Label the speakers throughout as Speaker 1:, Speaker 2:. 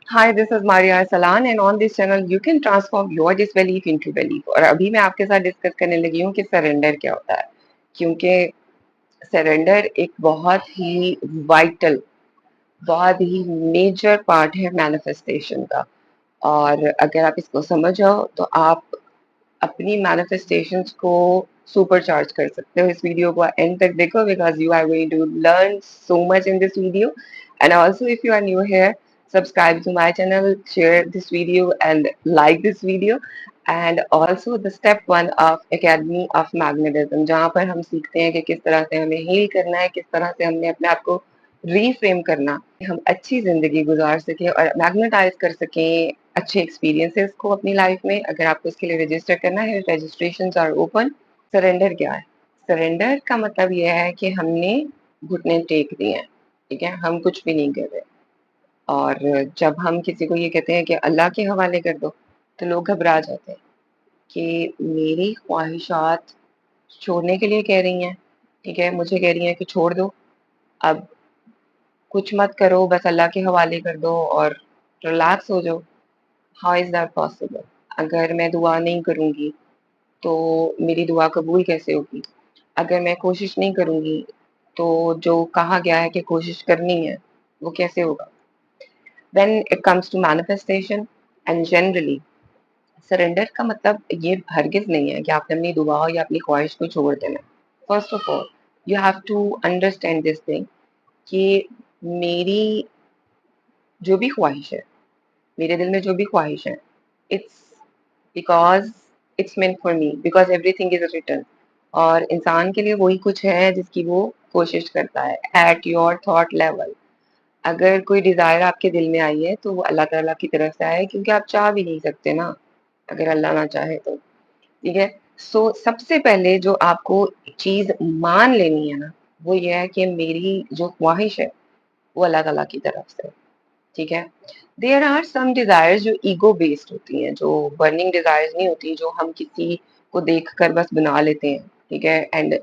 Speaker 1: Hi, this is Maria Salan and on this channel you can transform your disbelief into belief. और अभी मैं आपके साथ discuss करने लगी हूँ कि सरेंडर क्या होता है, क्योंकि सरेंडर एक बहुत ही वाइटल, बहुत ही मेजर पार्ट है मैनिफेस्टेशन का। और अगर आप इसको समझ जाओ तो आप अपनी मैनिफेस्टेशंस को सुपर चार्ज कर सकते हो। इस वीडियो को एंड तक देखो because you are going to learn so much in this video. And also if you are new here, subscribe to my channel, share this video and like this video, and also the step 1 of Academy of Magnetism, जहाँ पर हम सीखते हैं कि किस तरह से हमें हील करना है, किस तरह से हमने अपने आप को रीफ्रेम करना, हम अच्छी जिंदगी गुजार सकें और मैग्नेटाइज कर सकें अच्छे एक्सपीरियंसेस को अपनी लाइफ में। अगर आपको इसके लिए रजिस्टर करना है, रजिस्ट्रेशन आर ओपन। सरेंडर क्या है? सरेंडर का मतलब यह है कि हमने घुटने टेक दिए हैं, ठीक है, हम कुछ भी नहीं कर रहे। और जब हम किसी को ये कहते हैं कि अल्लाह के हवाले कर दो, तो लोग घबरा जाते हैं कि मेरी ख्वाहिशात छोड़ने के लिए कह रही हैं, ठीक है, मुझे कह रही हैं कि छोड़ दो, अब कुछ मत करो, बस अल्लाह के हवाले कर दो और रिलैक्स हो जाओ। How is that possible? अगर मैं दुआ नहीं करूँगी तो मेरी दुआ कबूल कैसे होगी? अगर मैं कोशिश नहीं करूँगी तो जो कहा गया है कि कोशिश करनी है, वो कैसे होगा? When it comes to manifestation and generally surrender का मतलब ये हरगिज नहीं है कि आपने अपनी दुआ या अपनी ख्वाहिश को छोड़ देना। First of all you have to understand this thing कि मेरी जो भी ख्वाहिश है, मेरे दिल में जो भी ख्वाहिश है, it's because it's meant for me, because everything is written. और इंसान के लिए वही कुछ है जिसकी वो कोशिश करता है एट योर थॉट लेवल। अगर कोई डिजायर आपके दिल में आई है तो वो अल्लाह ताला की तरफ से आया है, क्योंकि आप चाह भी नहीं सकते ना अगर अल्लाह ना चाहे तो, ठीक है। सो सबसे पहले जो आपको चीज मान लेनी है ना, वो ये है कि मेरी जो ख्वाहिश है वो अल्लाह ताला की तरफ से, ठीक है। देयर आर सम डिजायर्स जो ईगो बेस्ड होती हैं, जो बर्निंग डिजायर्स नहीं होती, जो हम किसी को देखकर बस बना लेते हैं, ठीक है। एंड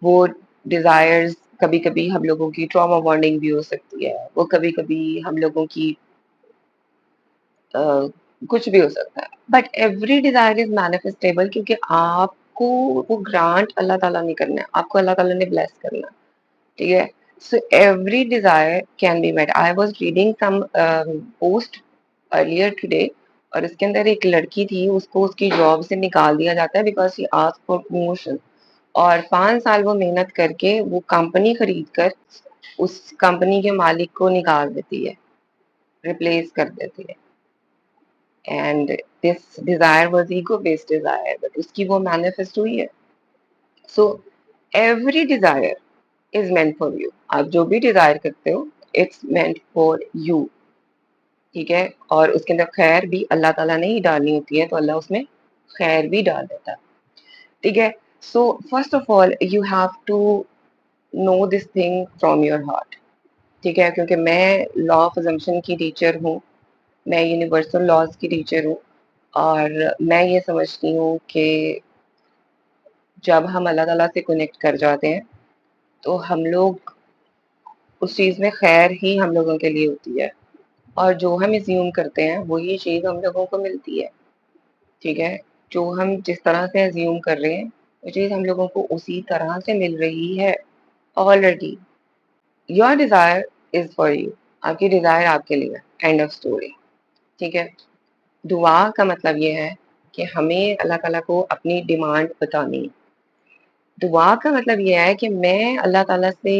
Speaker 1: वो डिजायर्स कभी कभी हम लोगों की ट्रॉमा बॉन्डिंग भी हो सकती है, वो कभी कभी हम लोगों की कुछ भी हो सकता है, बट एवरी डिजायर इज मैनिफेस्टेबल, क्योंकि आपको वो ग्रांट अल्लाह ताला ने करना है, आपको अल्लाह ताला ने ब्लेस करना है, ठीक है। So every desire can be met. I was reading some post earlier today, और इसके अंदर एक लड़की थी, उसको उसकी जॉब से निकाल दिया जाता है because she asked for promotion. और 5 साल वो मेहनत करके वो कंपनी खरीद कर उस कंपनी के मालिक को निकाल देती है, रिप्लेस कर देती है। And this desire was ego based desire, but उसकी वो मैनिफेस्ट हुई है। So every desire is meant for you. आप जो भी डिजायर करते हो, इट्स मेंट फॉर यू, ठीक है। और उसके अंदर खैर भी अल्लाह ताला ने ही डालनी होती है, तो अल्लाह उसमें खैर भी डाल देता है, ठीक है। So first of all you have to know this thing from your heart, ठीक है, क्योंकि मैं लॉ ऑफ अजम्पशन की टीचर हूँ, मैं यूनिवर्सल लॉज की टीचर हूँ। और मैं ये समझती हूँ कि जब हम अल्लाह ताला से कनेक्ट कर जाते हैं तो हम लोग उस चीज़ में खैर ही हम लोगों के लिए होती है, और जो हम एज्यूम करते हैं वही चीज़ हम लोगों को मिलती है, ठीक है। जो हम जिस तरह से एज्यूम कर रहे हैं वो चीज़ हम लोगों को उसी तरह से मिल रही है already. Your desire is for you, आपकी डिजायर आपके लिए, एंड ऑफ स्टोरी, ठीक है। दुआ का मतलब ये है कि हमें अल्लाह ताला को अपनी डिमांड बतानी है। दुआ का मतलब ये है कि मैं अल्लाह ताला से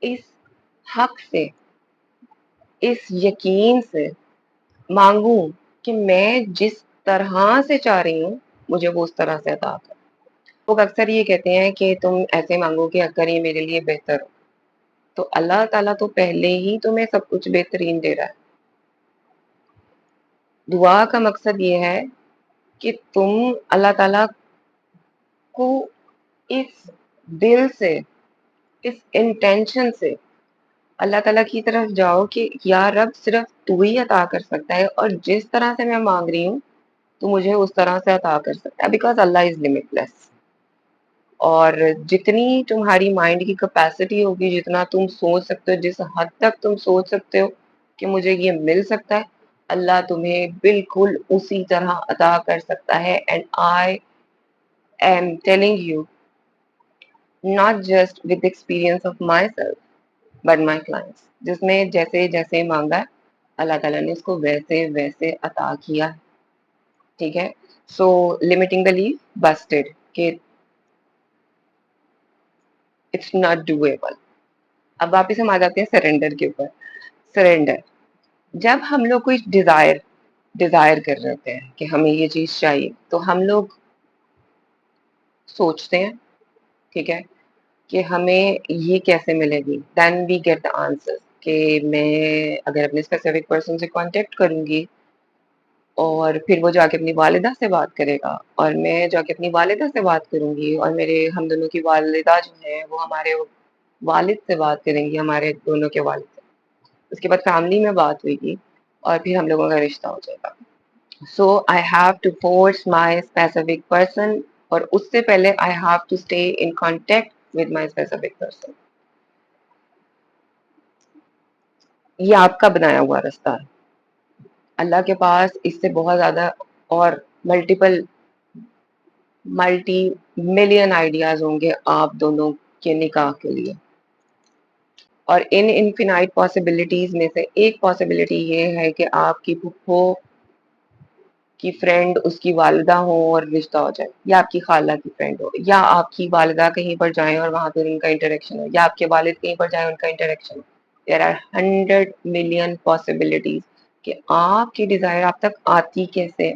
Speaker 1: इस हक से, इस यकीन से मांगू कि मैं जिस तरह से चाह रही हूँ मुझे वो उस तरह से अता कर। लोग अक्सर ये कहते हैं कि तुम ऐसे मांगो कि अगर ये मेरे लिए बेहतर हो, तो अल्लाह ताला तो पहले ही तुम्हें सब कुछ बेहतरीन दे रहा है। दुआ का मकसद ये है कि तुम अल्लाह ताला को इस दिल से, इस इंटेंशन से अल्लाह ताला की तरफ जाओ कि या रब सिर्फ तू ही अता कर सकता है, और जिस तरह से मैं मांग रही हूँ तो मुझे उस तरह से अता कर सकता है, बिकॉज अल्लाह इज लिमिटलेस। और जितनी तुम्हारी माइंड की कैपेसिटी होगी, जितना तुम सोच सकते हो, जिस हद तक तुम सोच सकते हो, کہ مجھے یہ مل سکتا ہے, اللہ تمہیں بالکل اسی طرح عطا کر سکتا ہے. And I am telling you, not just with the experience of myself but my clients, جس نے جیسے جیسے مانگا ہے اللہ تعالیٰ نے اس کو ویسے ویسے عطا کیا. ٹھیک ہے, سو لمیٹنگ بلیف بسٹڈ کہ اٹس ناٹ ڈویبل. اب واپس ہم آ جاتے ہیں سرینڈر کے اوپر. سرینڈر, جب ہم لوگ کوئی ڈیزائر کر رہے ہوتے ہیں کہ ہمیں یہ چیز چاہیے, تو ہم لوگ سوچتے ہیں, ٹھیک ہے, کہ ہمیں یہ کیسے ملے گی. دین وی گیٹ دا آنسر کہ میں اگر اپنے اسپیسیفک پرسن سے کانٹیکٹ کروں گی اور پھر وہ جا کے اپنی والدہ سے بات کرے گا, اور میں جا کے اپنی والدہ سے بات کروں گی, اور ہم دونوں کی والدہ جو ہیں وہ ہمارے والد سے بات کریں گی, ہمارے دونوں کے والد سے. اس کے بعد فیملی میں بات ہوئے گی اور پھر ہم لوگوں کا رشتہ ہو جائے گا. So I have to force my specific person, اور اس سے پہلے I have to stay in contact with my specific person. یہ آپ کا بنایا ہوا راستہ ہے. اللہ کے پاس اس سے بہت زیادہ اور ملٹی ملین آئیڈیاز ہوں گے آپ دونوں کے نکاح کے لیے. اور ان انفینائٹ پاسبلٹیز میں سے ایک پاسبلٹی یہ ہے کہ آپ کی پھپھو کی فرینڈ اس کی والدہ ہو اور رشتہ ہو جائے, یا آپ کی خالہ کی فرینڈ ہو, یا آپ کی والدہ کہیں پر جائیں اور وہاں پہ ان کا انٹریکشن ہو, یا آپ کے والد کہیں پر جائیں ان کا انٹریکشن ہو. دیر آر 100 ملین پاسبلٹیز کہ آپ کی ڈیزائر آپ تک آتی کیسے.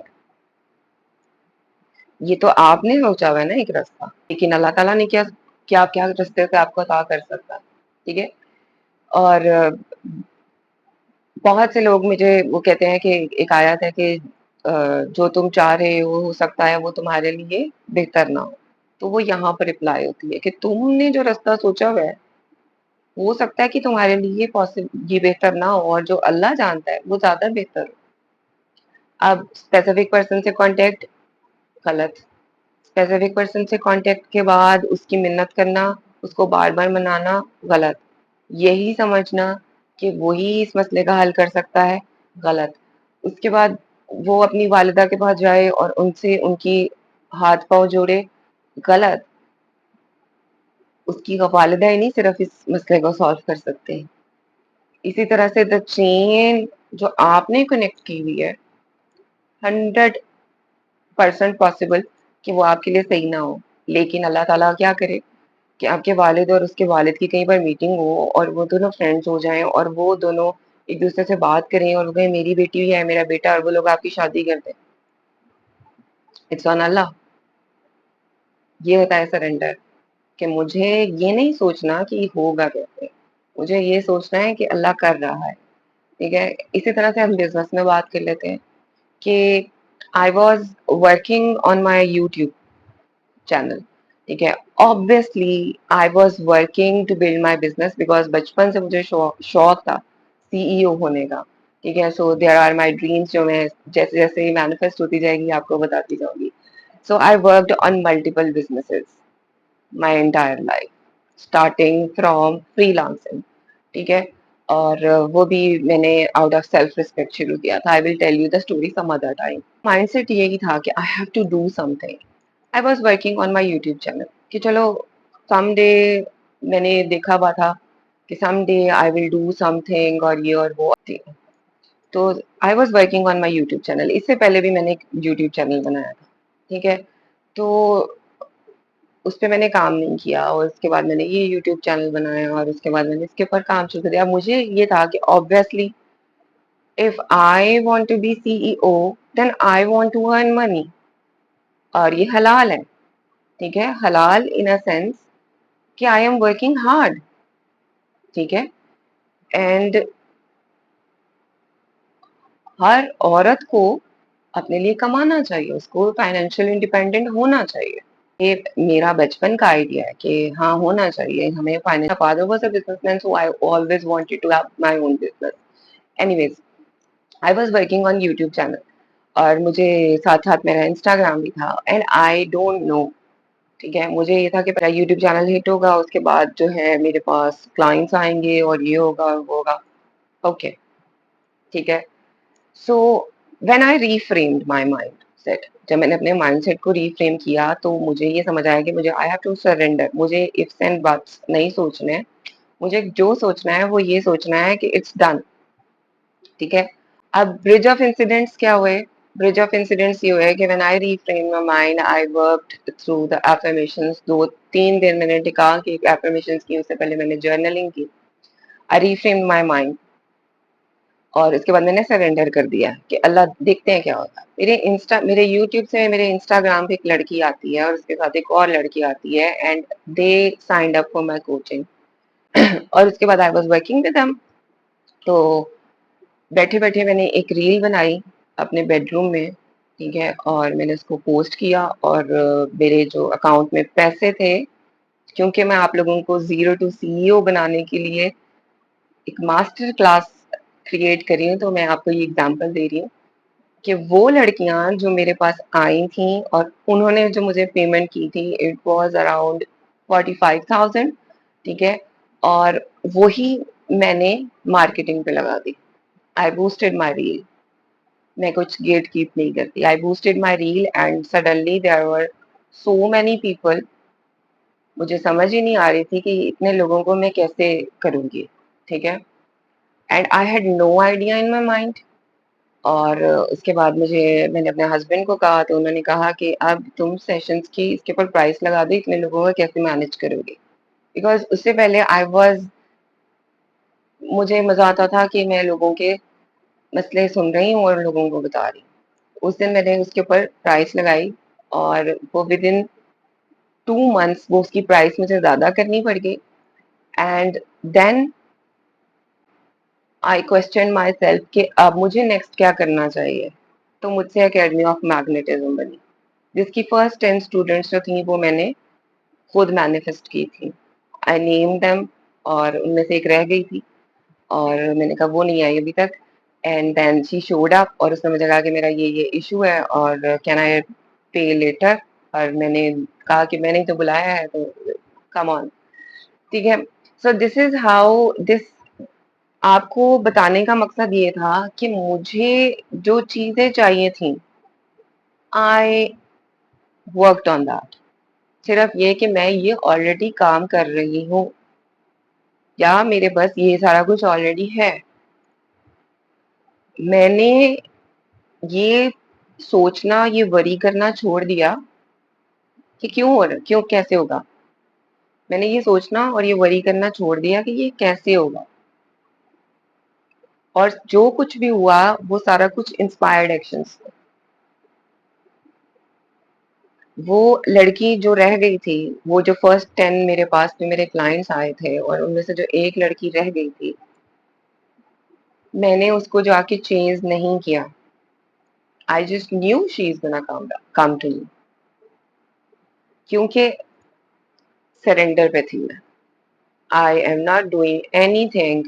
Speaker 1: یہ تو آپ نے سوچا ہوا ہے نا ایک راستہ, لیکن اللہ تعالیٰ نے کیا کیا کیا راستے سے آپ کو عطا کر سکتا ہے. ٹھیک ہے, اور بہت سے لوگ مجھے وہ کہتے ہیں کہ ایک آیت ہے کہ جو تم چاہ رہے ہو سکتا ہے وہ تمہارے لیے بہتر نہ ہو. تو وہ یہاں پر اپلائی ہوتی ہے کہ تم نے جو راستہ سوچا ہوا ہے ہو سکتا ہے کہ تمہارے لیے یہ بہتر نہ ہو, اور جو اللہ جانتا ہے وہ زیادہ بہتر ہو. اب اسپیسیفک پرسن سے کانٹیکٹ غلط. اسپیسیفک پرسن سے کانٹیکٹ کے بعد اس کی منت کرنا, اس کو بار بار منانا غلط. یہی سمجھنا کہ وہی اس مسئلے کا حل کر سکتا ہے غلط. اس کے بعد وہ اپنی والدہ کے پاس جائے اور ان سے ان کی ہاتھ پاؤں جوڑے غلط. اس کی والدہ ہی نہیں صرف اس مسئلے کو سالو کر سکتے ہیں. اسی طرح سے دا چین جو آپ نے کنیکٹ کی ہوئی ہے 100% پاسبل کہ وہ آپ کے لیے صحیح نہ ہو, لیکن اللہ تعالیٰ کیا کرے کہ آپ کے والد اور اس کے والد کی کہیں پر میٹنگ ہو اور وہ دونوں فرینڈز ہو جائیں اور وہ دونوں ایک دوسرے سے بات کریں اور وہ کہیں میری بیٹی ہے میرا بیٹا, اور وہ لوگ آپ کی شادی کر دیں. اٹس آن اللہ. یہ ہوتا ہے سرنڈر, کہ مجھے یہ نہیں سوچنا کہ ہوگا کیسے, مجھے یہ سوچنا ہے کہ اللہ کر رہا ہے. ٹھیک ہے, اسی طرح سے ہم بزنس میں بات کر لیتے ہیں کہ آئی was working on my YouTube channel. ٹھیک ہے, obviously I was working to build my business because بچپن سے مجھے شوق تھا سی ای او ہونے کا. ٹھیک ہے, سو دیر آر مائی ڈریمس جو میں جیسے جیسے مینیفیسٹ ہوتی جائے گی آپ کو بتاتی جاؤں گی. So I worked on multiple businesses my entire life starting from freelancing. ٹھیک ہے, اور وہ بھی میں نے آؤٹ آف سیلف ریسپیکٹ شروع کیا تھا. I will tell you the story some other time. Mindset یہی تھا کہ I have to do something. I was working on my YouTube channel کہ چلو سم ڈے, میں نے دیکھا ہوا تھا کہ some day I will do something اور یہ اور وہ. تو I was working on my YouTube channel. اس سے پہلے بھی میں نے ایک YouTube چینل بنایا تھا. ٹھیک ہے, تو اس پہ میں نے کام نہیں کیا, اور اس کے بعد میں نے یہ یوٹیوب چینل بنایا, اور اس کے بعد میں نے اس کے اوپر کام شروع کر دیا. مجھے یہ تھا کہ obviously if I want to be CEO then I want to earn money, اور یہ حلال ہے. ٹھیک ہے, حلال ان اے سینس کہ I am working hard. ٹھیک ہے, اینڈ ہر عورت کو اپنے لیے کمانا چاہیے, اس کو فائنینشیل انڈیپینڈنٹ ہونا چاہیے. یہ میرا بچپن کا آئیڈیا ہے کہ ہاں ہونا چاہیے ہمیں finance. Father was a businessman so I always wanted to have my own business. Anyways I was working on YouTube channel, اور مجھے ساتھ ساتھ میرا انسٹاگرام بھی تھا. اینڈ آئی ڈونٹ نو, ٹھیک ہے, مجھے یہ تھا کہ پہلا یوٹیوب چینل ہٹ ہوگا, اس کے بعد جو ہے میرے پاس کلائنٹس آئیں گے اور یہ ہوگا وہ ہوگا. اوکے, ठीक है. So when I reframed my mind set, जब मैंने अपने माइंड सेट को रीफ्रेम किया तो मुझे ये समझ आया कि मुझे आई हैव टू सरेंडर. मुझे इफ्स एंड बट्स नहीं सोचने हैं. मुझे जो सोचना है वो ये सोचना है कि इट्स डन. ठीक है. अब ब्रिज ऑफ इंसिडेंट्स क्या हुए? ब्रिज ऑफ इंसिडेंट्स ये हुए कि when I reframe my mind I worked through the affirmations. 2-3 दिन मैंने टिका के अफर्मेशंस की. उससे पहले मैंने जर्नलिंग की. आई रीफ्रेम माय माइंड और उसके बाद मैंने सरेंडर कर दिया कि अल्लाह देखते हैं क्या होता है. मेरे यूट्यूब से मेरे इंस्टाग्राम पे एक लड़की आती है और उसके साथ एक और लड़की आती है and they signed up for my coaching. और उसके बाद I was working with them. तो बैठे बैठे मैंने एक रील बनाई अपने बेडरूम में. ठीक है. और मैंने उसको पोस्ट किया और मेरे जो अकाउंट में पैसे थे, क्योंकि मैं आप लोगों को जीरो टू सीईओ बनाने के लिए एक मास्टर क्लास क्रिएट करी हूँ, तो मैं आपको ये एग्जांपल दे रही हूँ कि वो लड़कियां जो मेरे पास आई थी और उन्होंने जो मुझे पेमेंट की थी, इट वाज अराउंड 45,000. ठीक है. और वही मैंने मार्केटिंग पे लगा दी. आई बूस्टेड माई रील. मैं कुछ गेट कीप नहीं करती. I boosted my reel and suddenly there were so many people. मुझे समझ ही नहीं आ रही थी कि इतने लोगों को मैं कैसे करूंगी. ठीक है. And I had no idea in my mind. और उसके बाद मैंने अपने हस्बैंड को कहा तो उन्होंने कहा कि अब तुम सेशंस की इसके ऊपर प्राइस लगा दो, इतने लोगों का कैसे मैनेज करोगे. बिकॉज उससे पहले मुझे मजा आता था कि मैं लोगों के मसले सुन रही हूँ और लोगों को बता रही हूँ. उस दिन मैंने उसके ऊपर प्राइस लगाई और वो विद इन 2 मंथ्स वो उसकी प्राइस मुझे ज्यादा करनी पड़ गई. And then I question myself कि अब मुझे नेक्स्ट क्या करना चाहिए. तो मुझसे एकेडमी ऑफ मैग्नेटिज्म बनी, जिसकी फर्स्ट 10 स्टूडेंट्स जो थी वो मैंने खुद मैनिफेस्ट की थी. I name them. और उनमें से एक रह गई थी और मैंने कहा वो नहीं आई अभी तक. And then she showed up और उसने मुझे कहा कि मेरा ये इशू है और कैन आई पे लेटर. और मैंने कहा कि मैंने ही तो बुलाया है तो कम ऑन. ठीक है. So this is how this. आपको बताने का मकसद ये था कि मुझे जो चीजें चाहिए थी आई वर्कड ऑन दैट. सिर्फ ये कि मैं ये ऑलरेडी काम कर रही हूँ या मेरे पास ये सारा कुछ ऑलरेडी है. मैंने ये सोचना, ये वरी करना छोड़ दिया कि क्यों हो रहा, क्यों कैसे होगा. मैंने ये सोचना और ये वरी करना छोड़ दिया कि ये कैसे होगा. और जो कुछ भी हुआ वो सारा कुछ इंस्पायर्ड एक्शंस. वो लड़की जो रह गई थी, वो जो फर्स्ट 10 मेरे पास में मेरे क्लाइंट्स आए थे और उनमें से जो एक लड़की रह गई थी, मैंने उसको जाके चेंज नहीं किया. I just knew she is gonna come to me. क्योंकि सरेंडर पे थी मैं. I am not doing anything.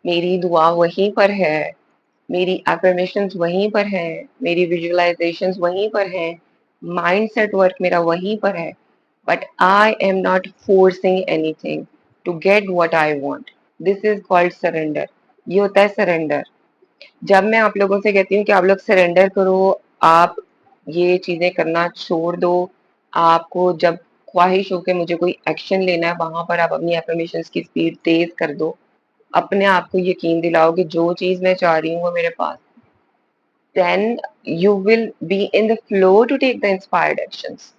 Speaker 1: मेरी दुआ वहीं पर है, मेरी अफर्मेशंस वहीं पर है, मेरी विजुअलाइजेशंस वहीं पर है, माइंड सेट वर्क मेरा वहीं पर है. But I am not forcing anything to get what I want. This is called surrender. ये होता है सरेंडर. जब मैं आप लोगों से कहती हूँ कि आप लोग सरेंडर करो, आप ये चीजें करना छोड़ दो. आपको जब ख्वाहिश हो कि मुझे कोई एक्शन लेना है, वहां पर आप अपनी एफर्मेशंस की स्पीड तेज कर दो. अपने आप को यकीन दिलाओ कि जो चीज मैं चाह रही हूँ वो मेरे पास. then you will be in the flow to take the inspired actions.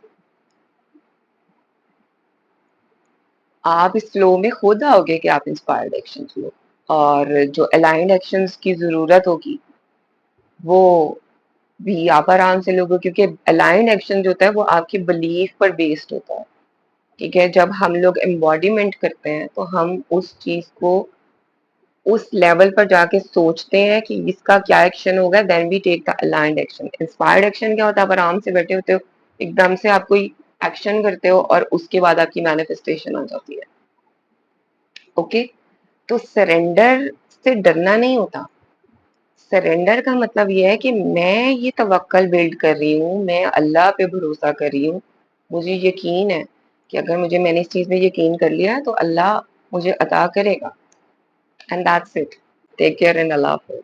Speaker 1: आप इस फ्लो में खुद आओगे कि आप इंस्पायर्ड एक्शंस लो. और जो अलाइंड एक्शंस की जरूरत होगी वो भी आप आराम से लोगे, क्योंकि अलाइंड एक्शन जो होता है वो आपकी बिलीफ पर बेस्ड होता है. ठीक है. जब हम लोग एम्बॉडीमेंट करते हैं तो हम उस चीज को उस लेवल पर जाके सोचते हैं कि इसका क्या एक्शन होगा. Then we take the aligned action. Inspired action क्या होता है? आप आराम से बैठे होते हो, एकदम से आप कोई एक्शन करते हो और उसके बाद आपकी मैनिफेस्टेशन आ जाती है. ओके. तो सरेंडर से डरना नहीं होता. सरेंडर का मतलब ये है कि मैं ये तवक्कल बिल्ड कर रही हूँ, मैं अल्लाह पे भरोसा कर रही हूँ. मुझे यकीन है कि अगर मैंने इस चीज में यकीन कर लिया है तो अल्लाह मुझे अता करेगा. And that's it. Take care and Allah हाफ़िज़।